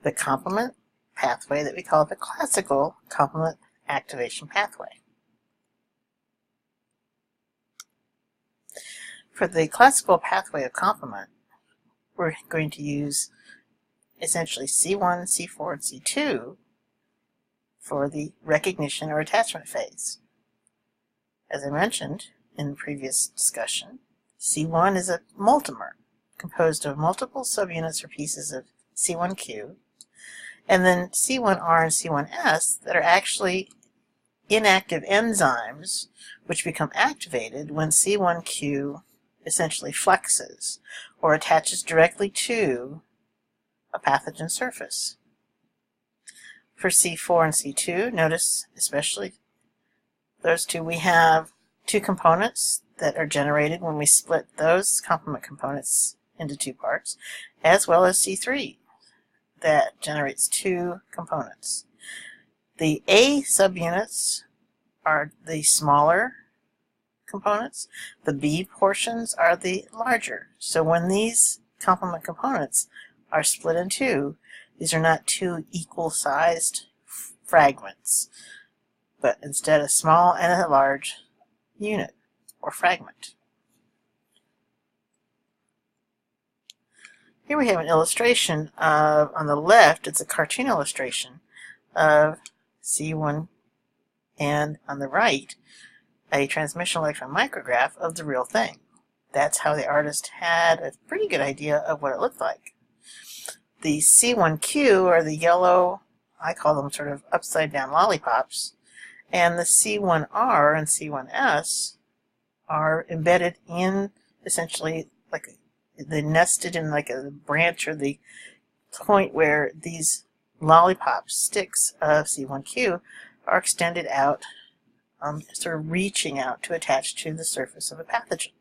the complement pathway that we call the classical complement activation pathway. For the classical pathway of complement, we're going to use essentially C1, C4, and C2 for the recognition or attachment phase. As I mentioned in the previous discussion, C1 is a multimer composed of multiple subunits or pieces of C1q, and then C1r and C1s that are actually inactive enzymes which become activated when C1q essentially flexes or attaches directly to a pathogen surface. For C4 and C2, notice especially those two, we have two components that are generated when we split those complement components into two parts, as well as C3 that generates two components. The A subunits are the smaller components. The B portions are the larger. So when these complement components are split in two, these are not two equal-sized fragments, but instead a small and a large unit or fragment. Here we have an illustration of, on the left, it's a cartoon illustration of C1, and on the right, a transmission electron micrograph of the real thing. That's how the artist had a pretty good idea of what it looked like. The C1q are the yellow, I call them sort of upside down lollipops, and the C1r and C1s are embedded in essentially like they nested in like a branch or the point where these lollipop sticks of C1q are extended out, sort of reaching out to attach to the surface of a pathogen.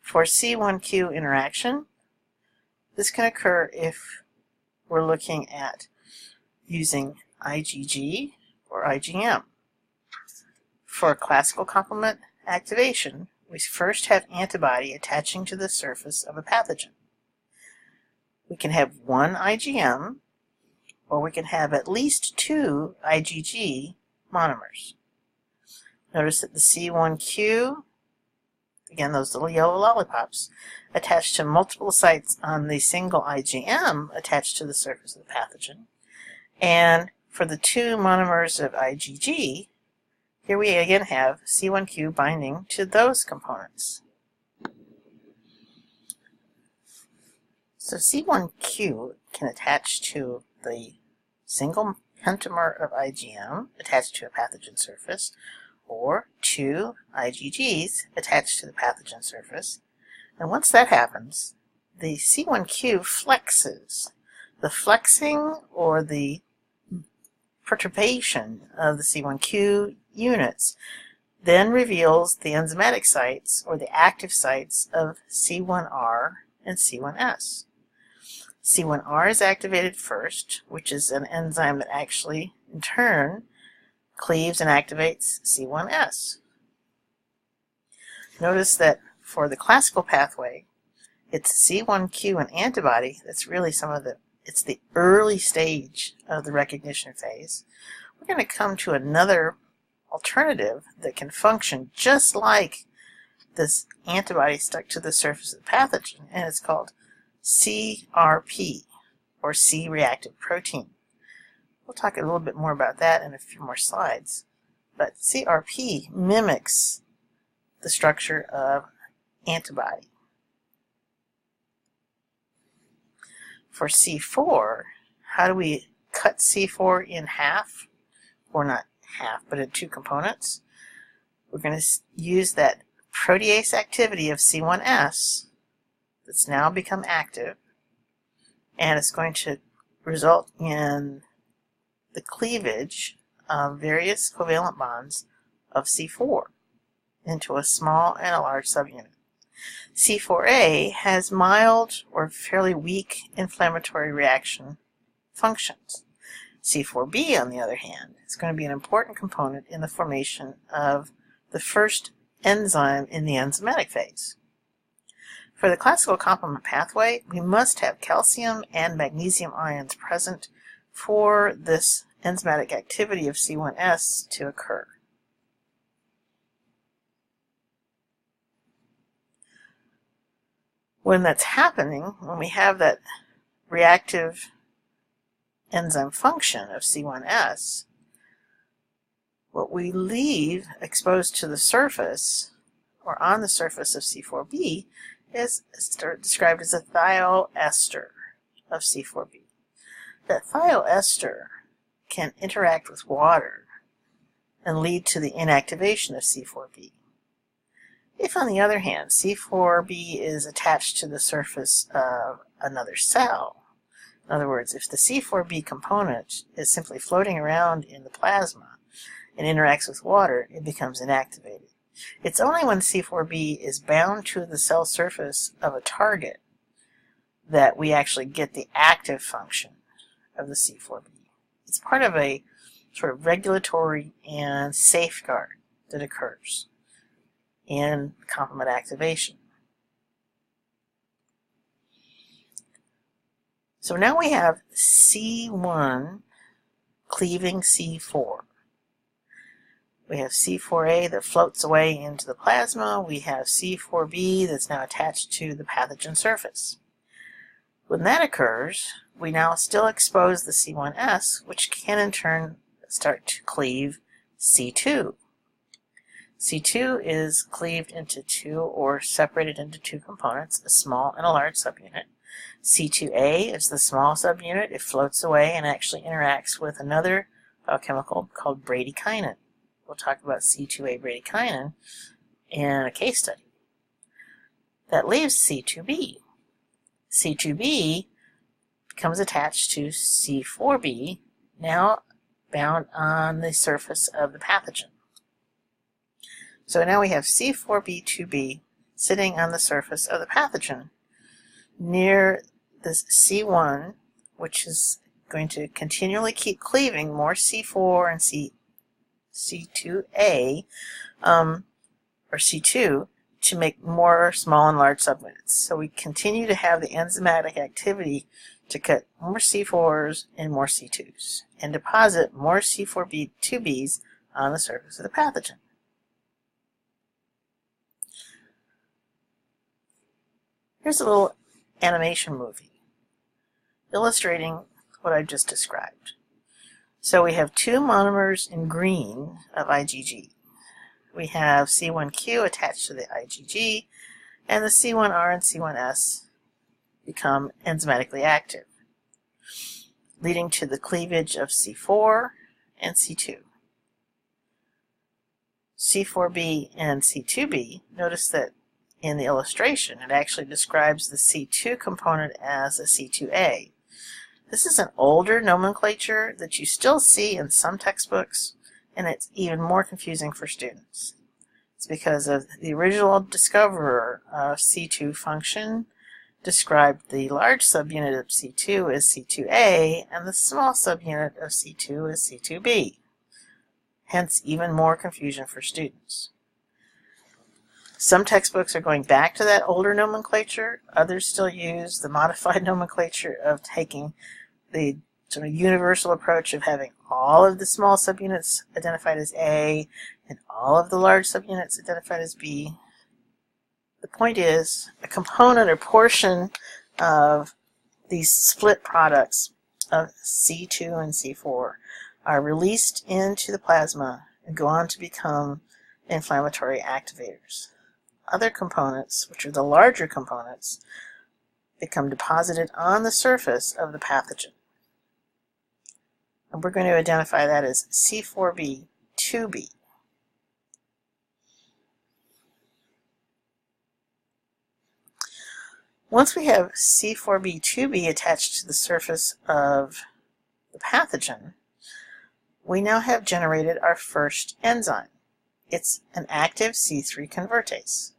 For C1q interaction, this can occur if we're looking at using IgG or IgM. For classical complement activation, we first have antibody attaching to the surface of a pathogen. We can have one IgM, or we can have at least two IgG monomers. Notice that the C1q, again those little yellow lollipops, attached to multiple sites on the single IgM attached to the surface of the pathogen. And for the two monomers of IgG, here we again have C1q binding to those components. So C1q can attach to the single pentamer of IgM attached to a pathogen surface, or two IgGs attached to the pathogen surface. And once that happens, the C1q flexes. The flexing or the perturbation of the C1q units then reveals the enzymatic sites or the active sites of C1r and C1s. C1r is activated first, which is an enzyme that actually, in turn, cleaves and activates C1s. Notice that for the classical pathway, it's C1q and antibody that's really it's the early stage of the recognition phase. We're going to come to another alternative that can function just like this antibody stuck to the surface of the pathogen, and it's called CRP, or C-reactive protein. We'll talk a little bit more about that in a few more slides. But CRP mimics the structure of antibody. For C4, how do we cut C4 in half? Or not half, but in two components. We're going to use that protease activity of C1s that's now become active, and it's going to result in the cleavage of various covalent bonds of C4 into a small and a large subunit. C4a has mild or fairly weak inflammatory reaction functions. C4b, on the other hand, is going to be an important component in the formation of the first enzyme in the enzymatic phase. For the classical complement pathway, we must have calcium and magnesium ions present for this enzymatic activity of C1s to occur. When that's happening, when we have that reactive enzyme function of C1s, what we leave exposed to the surface or on the surface of C4b is described as a thioester of C4b. That thioester can interact with water and lead to the inactivation of C4b. If, on the other hand, C4b is attached to the surface of another cell, in other words, if the C4b component is simply floating around in the plasma and interacts with water, it becomes inactivated. It's only when C4b is bound to the cell surface of a target that we actually get the active function of the C4b. It's part of a sort of regulatory and safeguard that occurs in complement activation. So now we have C1 cleaving C4. We have C4a that floats away into the plasma. We have C4b that's now attached to the pathogen surface. When that occurs, we now still expose the C1s, which can in turn start to cleave C2. C2 is cleaved into two or separated into two components, a small and a large subunit. C2a is the small subunit. It floats away and actually interacts with another biochemical called bradykinin. We'll talk about C2a bradykinin in a case study. That leaves C2b. C2b becomes attached to C4b, now bound on the surface of the pathogen. So now we have C4b2b sitting on the surface of the pathogen near this C1, which is going to continually keep cleaving more C4 and C2a, or C2, to make more small and large subunits. So we continue to have the enzymatic activity to cut more C4s and more C2s and deposit more C4b2bs on the surface of the pathogen. Here's a little animation movie illustrating what I've just described. So we have two monomers in green of IgG. We have C1q attached to the IgG, and the C1r and C1s become enzymatically active, leading to the cleavage of C4 and C2. C4b and C2b, notice that in the illustration it actually describes the C2 component as a C2a. This is an older nomenclature that you still see in some textbooks, and it's even more confusing for students. It's because of the original discoverer of C2 function described the large subunit of C2 as C2a and the small subunit of C2 as C2b. Hence, even more confusion for students. Some textbooks are going back to that older nomenclature. Others still use the modified nomenclature of taking the sort of universal approach of having all of the small subunits identified as A and all of the large subunits identified as B. The point is, a component or portion of these split products of C2 and C4 are released into the plasma and go on to become inflammatory activators. Other components, which are the larger components, become deposited on the surface of the pathogen. And we're going to identify that as C4b2b. Once we have C4b2b attached to the surface of the pathogen, we now have generated our first enzyme. It's an active C3 convertase.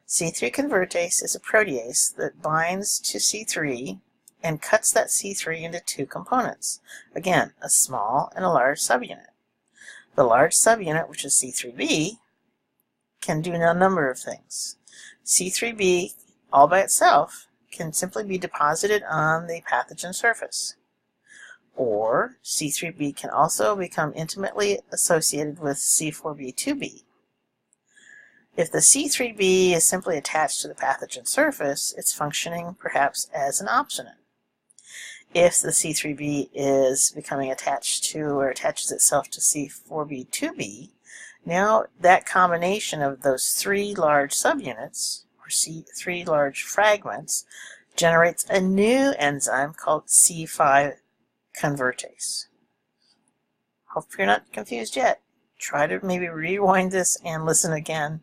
C3 convertase is a protease that binds to C3 and cuts that C3 into two components. Again, a small and a large subunit. The large subunit, which is C3b, can do a number of things. C3b all by itself can simply be deposited on the pathogen surface. Or C3b can also become intimately associated with C4b2b. If the C3b is simply attached to the pathogen surface, it's functioning perhaps as an opsonate. If the C3b is becoming attached to or attaches itself to C4b2b, now that combination of those three large subunits, or three large fragments, generates a new enzyme called C5 convertase. Hope you're not confused yet. Try to maybe rewind this and listen again,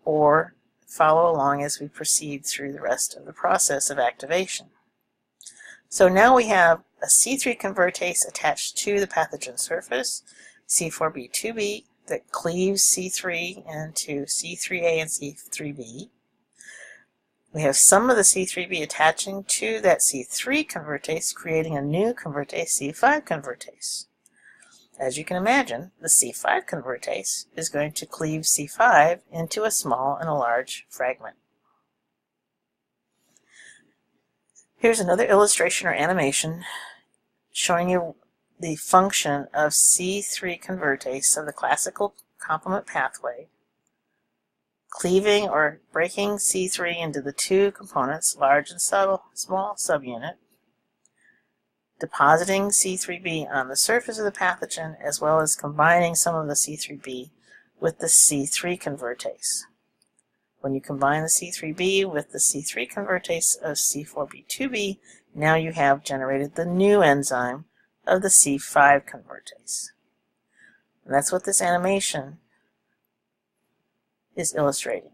or follow along as we proceed through the rest of the process of activation. So now we have a C3 convertase attached to the pathogen surface, C4b2b, that cleaves C3 into C3a and C3b. We have some of the C3b attaching to that C3 convertase, creating a new convertase, C5 convertase. As you can imagine, the C5 convertase is going to cleave C5 into a small and a large fragment. Here's another illustration or animation showing you the function of C3 convertase of the classical complement pathway, cleaving or breaking C3 into the two components, large and small subunit, depositing C3b on the surface of the pathogen, as well as combining some of the C3b with the C3 convertase. When you combine the C3b with the C3 convertase of C4b2b, now you have generated the new enzyme of the C5 convertase. And that's what this animation is illustrating.